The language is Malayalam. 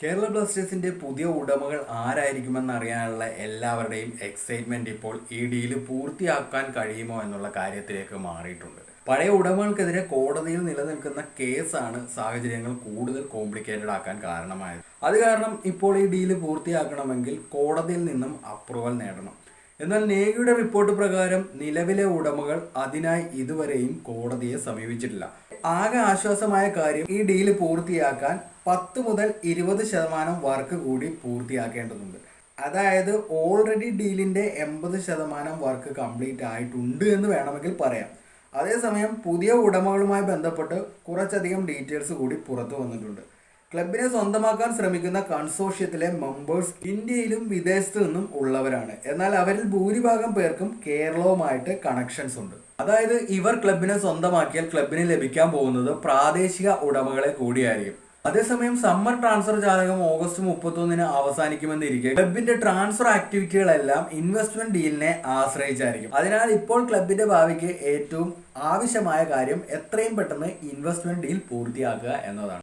കേരള ബ്ലാസ്റ്റേഴ്സിന്റെ പുതിയ ഉടമകൾ ആരായിരിക്കുമെന്ന് അറിയാനുള്ള എല്ലാവരുടെയും എക്സൈറ്റ്മെന്റ് ഇപ്പോൾ ഈ ഡീല് പൂർത്തിയാക്കാൻ കഴിയുമോ എന്നുള്ള കാര്യത്തിലേക്ക് മാറിയിട്ടുണ്ട്. പഴയ ഉടമകൾക്കെതിരെ കോടതിയിൽ നിലനിൽക്കുന്ന കേസാണ് സാഹചര്യങ്ങൾ കൂടുതൽ കോംപ്ലിക്കേറ്റഡ് ആക്കാൻ കാരണമായത്. അത് കാരണം ഇപ്പോൾ ഈ ഡീല് പൂർത്തിയാക്കണമെങ്കിൽ കോടതിയിൽ നിന്നും അപ്രൂവൽ നേടണം. എന്നാൽ നേവിയുടെ റിപ്പോർട്ട് പ്രകാരം നിലവിലെ ഉടമകൾ അതിനായി ഇതുവരെയും കോടതിയെ സമീപിച്ചിട്ടില്ല. ആകെ ആശ്വാസമായ കാര്യം ഈ ഡീല് പൂർത്തിയാക്കാൻ 10 മുതൽ 20% വർക്ക് കൂടി പൂർത്തിയാക്കേണ്ടതുണ്ട്. അതായത് ഓൾറെഡി ഡീലിന്റെ 80% വർക്ക് കംപ്ലീറ്റ് ആയിട്ടുണ്ട് എന്ന് വേണമെങ്കിൽ പറയാം. അതേസമയം പുതിയ ഉടമകളുമായി ബന്ധപ്പെട്ട് കുറച്ചധികം ഡീറ്റെയിൽസ് കൂടി പുറത്തു വന്നിട്ടുണ്ട്. ക്ലബിനെ സ്വന്തമാക്കാൻ ശ്രമിക്കുന്ന കൺസോർഷ്യത്തിലെ മെമ്പേഴ്സ് ഇന്ത്യയിലും വിദേശത്തു നിന്നും ഉള്ളവരാണ്. എന്നാൽ അവരിൽ ഭൂരിഭാഗം പേർക്കും കേരളവുമായിട്ട് കണക്ഷൻസ് ഉണ്ട്. അതായത് ഇവർ ക്ലബിനെ സ്വന്തമാക്കിയാൽ ക്ലബിന് ലഭിക്കാൻ പോകുന്നത് പ്രാദേശിക ഉടമകളെ കൂടിയായിരിക്കും. അതേസമയം സമ്മർ ട്രാൻസ്ഫർ ജാലകം ഓഗസ്റ്റ് 31 അവസാനിക്കുമെന്നിരിക്കെ ക്ലബിന്റെ ട്രാൻസ്ഫർ ആക്ടിവിറ്റികളെല്ലാം ഇൻവെസ്റ്റ്മെന്റ് ഡീലിനെ ആശ്രയിച്ചായിരിക്കും. അതിനാൽ ഇപ്പോൾ ക്ലബിന്റെ ഭാവിക്ക് ഏറ്റവും ആവശ്യമായ കാര്യം എത്രയും പെട്ടെന്ന് ഇൻവെസ്റ്റ്മെന്റ് ഡീൽ പൂർത്തിയാക്കുക എന്നതാണ്.